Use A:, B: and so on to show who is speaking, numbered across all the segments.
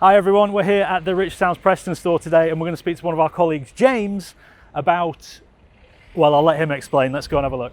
A: Hi everyone, we're here at the Rich Sounds Preston store today and we're going to speak to one of our colleagues, James, about, well, I'll let him explain. Let's go and have a look.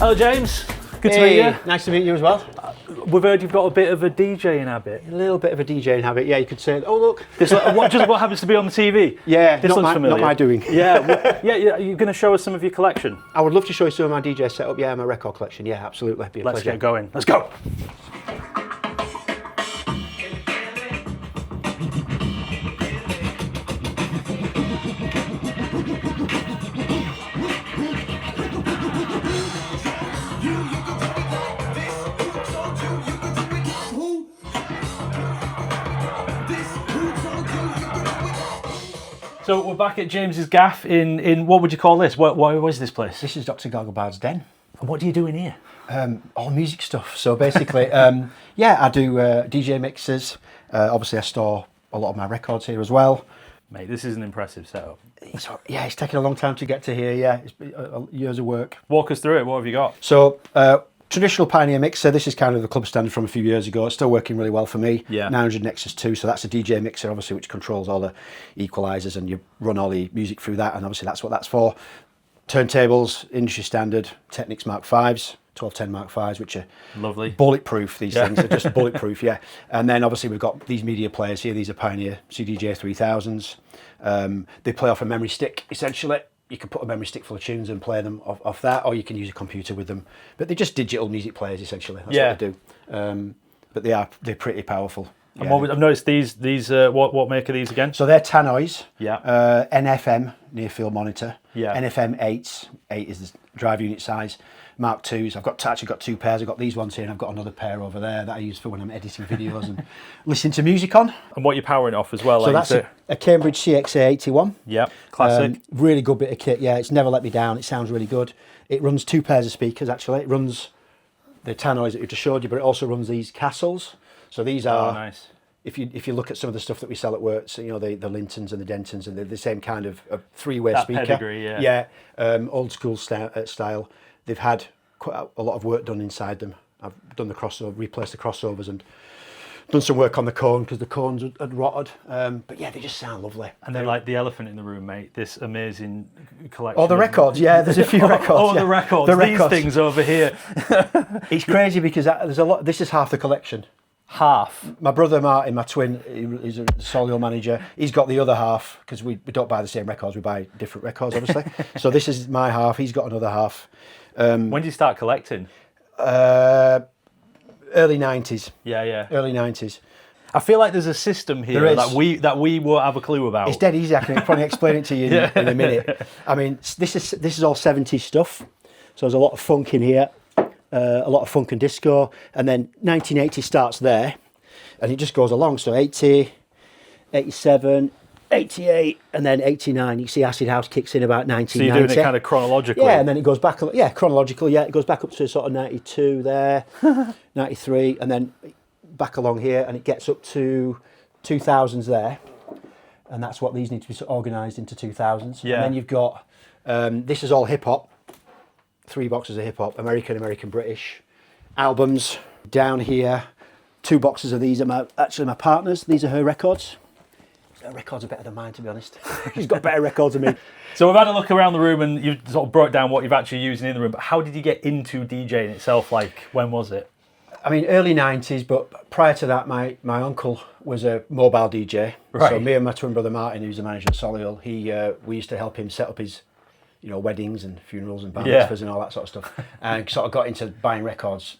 A: Hello James, good to meet you.
B: Nice to meet you as well.
A: We've heard you've got a bit of a DJing habit.
B: A little bit of a DJing habit, yeah, you could say. Oh look.
A: This, what happens to be on the TV?
B: Yeah,
A: this looks familiar.
B: Not my doing.
A: Yeah, yeah, you're going to show us some of your collection.
B: I would love to show you some of my DJ setup, yeah, my record collection, yeah, absolutely. Be a
A: Let's
B: pleasure.
A: get going, let's go. So we're back at James's gaff in what would you call this? Where's this place?
B: This is Dr. Garglebard's den.
A: And what do you do in here?
B: All music stuff. So basically, yeah, I do DJ mixes. Obviously, I store a lot of my records here as well.
A: Mate, this is an impressive setup.
B: It's taken a long time to get to here, yeah. It's years of work.
A: Walk us through it, what have you got?
B: So, traditional Pioneer mixer, this is kind of the club standard from a few years ago. It's still working really well for me.
A: Yeah.
B: 900 Nexus 2, so that's a DJ mixer, obviously, which controls all the equalizers and you run all the music through that, and obviously that's what that's for. Turntables, industry standard, Technics Mark 5s, 1210 Mark 5s, which are
A: lovely,
B: bulletproof, these things. They're just bulletproof, yeah. And then obviously we've got these media players here. These are Pioneer CDJ 3000s. They play off a memory stick, essentially. You can put a memory stick full of tunes and play them off that, or you can use a computer with them. But they're just digital music players, essentially. That's what they do. But they're pretty powerful.
A: And what I've noticed these what make are these again?
B: So they're Tannoys.
A: Yeah.
B: NFM, near field monitor.
A: Yeah.
B: NFM 8s. 8 is the drive unit size. Mark 2s. I've actually got two pairs. I've got these ones here and I've got another pair over there that I use for when I'm editing videos and listening to music on.
A: And what you're powering off as well.
B: So that's a Cambridge CXA 81.
A: Yeah, classic.
B: Really good bit of kit, yeah. It's never let me down. It sounds really good. It runs two pairs of speakers, actually. It runs the Tannoys that we just showed you, but it also runs these Castles. So these are...
A: Oh, nice.
B: If you look at some of the stuff that we dell at work, so, you know, the Lintons and the Dentons, and they're the same kind of three-way speaker.
A: Pedigree, yeah.
B: Yeah, old school style. They've had quite a lot of work done inside them. I've done the crossover, replaced the crossovers, and done some work on the cone because the cones had rotted. But yeah, they just sound lovely.
A: And they're like the elephant in the room, mate. This amazing collection.
B: Oh, the records, yeah. There's a few records.
A: Oh, yeah. The records. These things over here.
B: It's crazy because there's a lot. This is half the collection.
A: Half.
B: My brother Martin, my twin, he's a Solio manager. He's got the other half because we don't buy the same records. We buy different records, obviously. So this is my half. He's got another half.
A: When did you start collecting?
B: Early 90s.
A: Yeah.
B: Early 90s.
A: I feel like there's a system here that we won't have a clue about.
B: It's dead easy. I can probably explain it to you in a minute. I mean, this is all 70s stuff. So there's a lot of funk in here. A lot of funk and disco, and then 1980 starts there and it just goes along, so 80, 87, 88, and then 89. You see acid house kicks in about 1990.
A: So you're doing it kind of chronologically?
B: Yeah, and then it goes back, chronological, yeah, it goes back up to sort of 92 there, 93, and then back along here, and it gets up to 2000s there, and that's what these need to be organised into 2000s.
A: Yeah.
B: And then you've got, this is all hip-hop. 3 boxes of hip-hop, American, British albums. Down here, 2 boxes of these are actually my partner's. These are her records. Her records are better than mine, to be honest. She's got better records than me.
A: So we've had a look around the room and you've sort of brought down what you've actually used in the room, but how did you get into DJing itself? Like, when was it?
B: I mean, early 90s, but prior to that, my uncle was a mobile DJ.
A: Right.
B: So me and my twin brother Martin, who's the manager at Solihull, we used to help him set up his weddings and funerals and bar mitzvahs and all that sort of stuff. And sort of got into buying records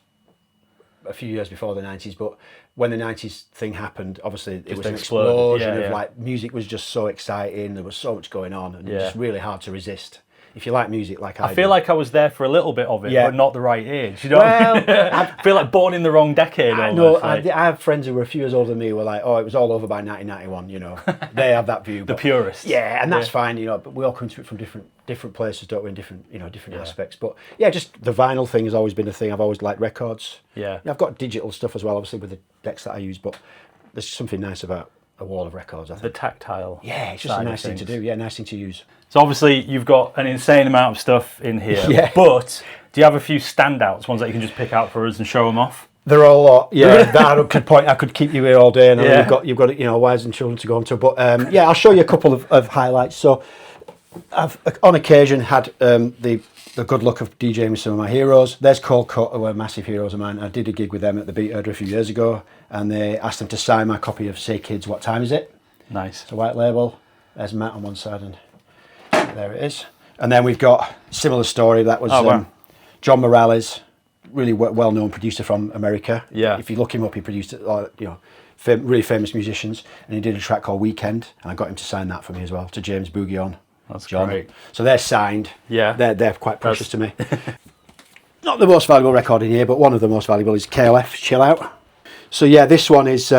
B: a few years before the 90s. But when the 90s thing happened, obviously it was an explosion of like, music was just so exciting. There was so much going on and it was just really hard to resist. If you like music like I
A: feel like I was there for a little bit of it, but not the right age. You know, I feel like born in the wrong decade.
B: I have friends who were a few years older than me who were like, oh, it was all over by 1991, you know. They have that view.
A: The purists.
B: Yeah, and that's fine, you know, but we all come to it from different places, don't we, in different aspects. But yeah, just the vinyl thing has always been a thing. I've always liked records.
A: Yeah.
B: I've got digital stuff as well, obviously, with the decks that I use, but there's something nice about a wall of records, I
A: The
B: think.
A: tactile.
B: Yeah, it's just a nice thing to do. Yeah, nice thing to use.
A: So obviously you've got an insane amount of stuff in here.
B: Yeah.
A: But do you have a few standouts, ones that you can just pick out for us and show them off?
B: There are a lot. Yeah, I could keep you here all day, and I know
A: Yeah.
B: you've got wives and children to go on to. But yeah, I'll show you a couple of highlights. So I've on occasion had the good luck of DJing with some of my heroes. There's Cold Cut, who are massive heroes of mine. I did a gig with them at the Beat Herder a few years ago, and they asked them to sign my copy of Say Kids, What Time Is It?
A: Nice.
B: It's a white label. There's Matt on one side, and there it is. And then we've got similar story. That was
A: wow.
B: John Morales, really well-known producer from America.
A: Yeah.
B: If you look him up, he produced really famous musicians, and he did a track called Weekend, and I got him to sign that for me as well, to James Boogie on.
A: That's
B: John.
A: great.
B: So they're signed.
A: Yeah.
B: They're quite precious to me. Not the most valuable record in here, but one of the most valuable is KLF Chill Out. So yeah, this one is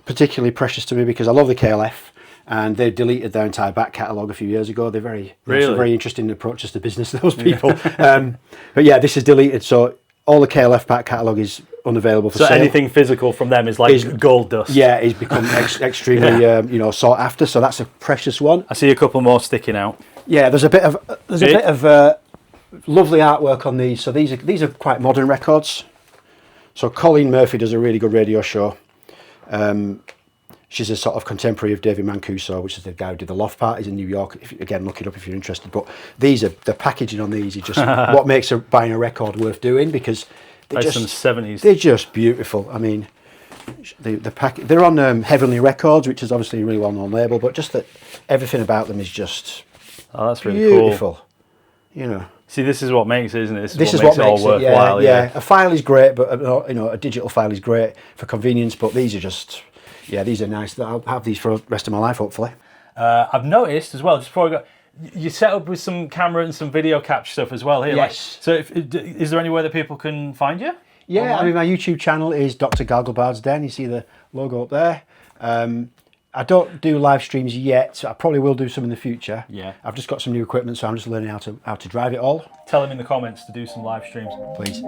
B: particularly precious to me because I love the KLF, and they deleted their entire back catalogue a few years ago. They're very interesting approaches to business, those people. But yeah, this is deleted, so all the KLF back catalogue is unavailable for sale.
A: So anything physical from them is like gold dust.
B: Yeah, it's become extremely sought after. So that's a precious one.
A: I see a couple more sticking out.
B: Yeah, there's a bit of lovely artwork on these. So these are quite modern records. So Colleen Murphy does a really good radio show. She's a sort of contemporary of David Mancuso, which is the guy who did the Loft Parties in New York. Again, look it up if you're interested. But the packaging on these is just what makes buying a record worth doing, because they're just
A: 70s.
B: They're just beautiful. I mean, they're on Heavenly Records, which is obviously a really well-known label, but just that everything about them is just
A: that's really
B: beautiful.
A: cool.
B: You know.
A: See, this is what makes it, isn't it?
B: This is what makes
A: it all worthwhile.
B: Yeah. A file is great, but a digital file is great for convenience. But these are just. Yeah, these are nice. I'll have these for the rest of my life, hopefully.
A: I've noticed as well, just before I go, you set up with some camera and some video capture stuff as well here.
B: Yes.
A: So is there any way that people can find you?
B: Yeah,
A: online?
B: I mean, my YouTube channel is Dr. Garglebard's Den. You see the logo up there. I don't do live streams yet, so I probably will do some in the future.
A: Yeah.
B: I've just got some new equipment, so I'm just learning how to drive it all.
A: Tell him in the comments to do some live streams.
B: Please.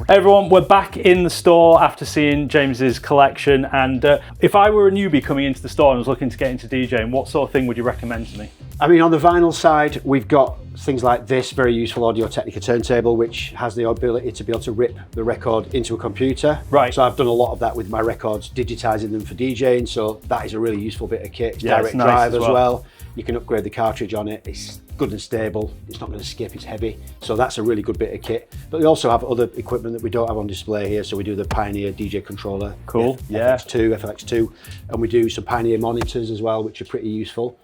A: Hey everyone, we're back in the store after seeing James's collection, and if I were a newbie coming into the store and was looking to get into DJing, what sort of thing would you recommend to me?
B: I mean, on the vinyl side, we've got things like this very useful Audio-Technica turntable, which has the ability to be able to rip the record into a computer.
A: Right.
B: So I've done a lot of that with my records, digitizing them for DJing. So that is a really useful bit of kit. It's direct
A: nice
B: drive
A: as
B: as well. You can upgrade the cartridge on it. It's good and stable. It's not going to skip. It's heavy. So that's a really good bit of kit. But we also have other equipment that we don't have on display here. So we do the Pioneer DJ controller.
A: Cool. Yeah.
B: FX2, and we do some Pioneer monitors as well, which are pretty useful.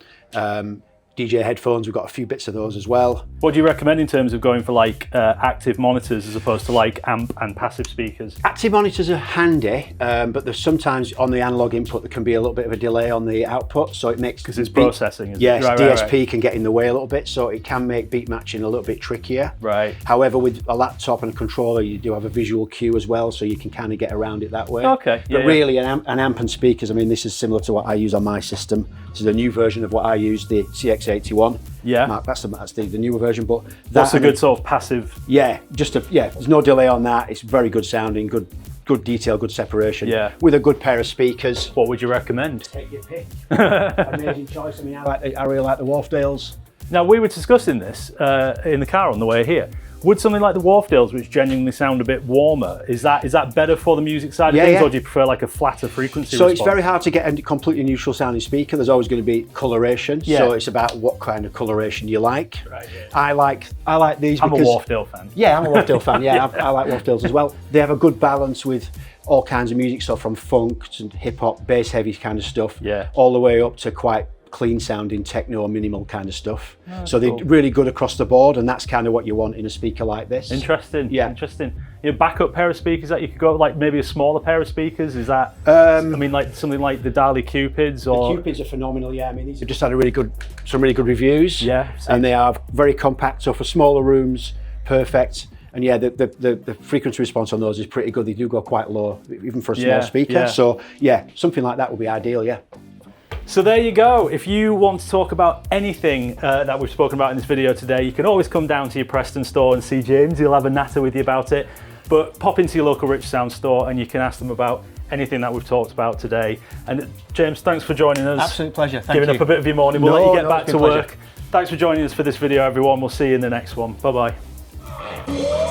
B: DJ headphones, we've got a few bits of those as well.
A: What do you recommend in terms of going for like active monitors as opposed to like amp and passive speakers?
B: Active monitors are handy, but there's sometimes on the analog input there can be a little bit of a delay on the output, so it makes
A: because it's processing. Isn't
B: yes,
A: it?
B: DSP can get in the way a little bit, so it can make beat matching a little bit trickier.
A: Right.
B: However, with a laptop and a controller, you do have a visual cue as well, so you can kind of get around it that way.
A: Okay.
B: But really, an amp and speakers. I mean, this is similar to what I use on my system. This is a new version of what I use, the CX81.
A: Yeah.
B: That's the newer version, but
A: that's a good sort of passive.
B: Yeah, there's no delay on that. It's very good sounding, good detail, good separation.
A: Yeah.
B: With a good pair of speakers.
A: What would you recommend?
B: Take your pick. Amazing choice. I mean, I really like the Wharfdales.
A: Now, we were discussing this in the car on the way here. Would something like the Wharfdales, which genuinely sound a bit warmer, is that better for the music side of things, or do you prefer like a flatter frequency response?
B: It's very hard to get a completely neutral sounding speaker. There's always going to be coloration, so it's about what kind of coloration you like.
A: Right, yeah.
B: I like these.
A: I'm a Wharfdale fan.
B: Yeah, I'm a Wharfdale fan. Yeah, I like Wharfdales as well. They have a good balance with all kinds of music, so from funk to hip hop, bass heavy kind of stuff, all the way up to quite clean sounding techno minimal kind of stuff. So they're really good across the board, and that's kind of what you want in a speaker like this.
A: Interesting. Interesting. Your backup pair of speakers that you could go like maybe a smaller pair of speakers, is that I mean, like something like the Dali Cupids, or
B: the Cupids are phenomenal. Yeah, I mean, these have just had some really good reviews.
A: Yeah,
B: and they are very compact, so for smaller rooms, perfect. And yeah, the frequency response on those is pretty good. They do go quite low, even for a small speaker. So yeah, something like that would be ideal. Yeah.
A: So there you go. If you want to talk about anything that we've spoken about in this video today, you can always come down to your Preston store and see James. He'll have a natter with you about it. But pop into your local Rich Sound store and you can ask them about anything that we've talked about today. And James, thanks for joining us.
B: Absolute pleasure. Thank you.
A: Giving up a bit of your morning. We'll let you get back to work. Thanks for joining us for this video, everyone. We'll see you in the next one. Bye-bye.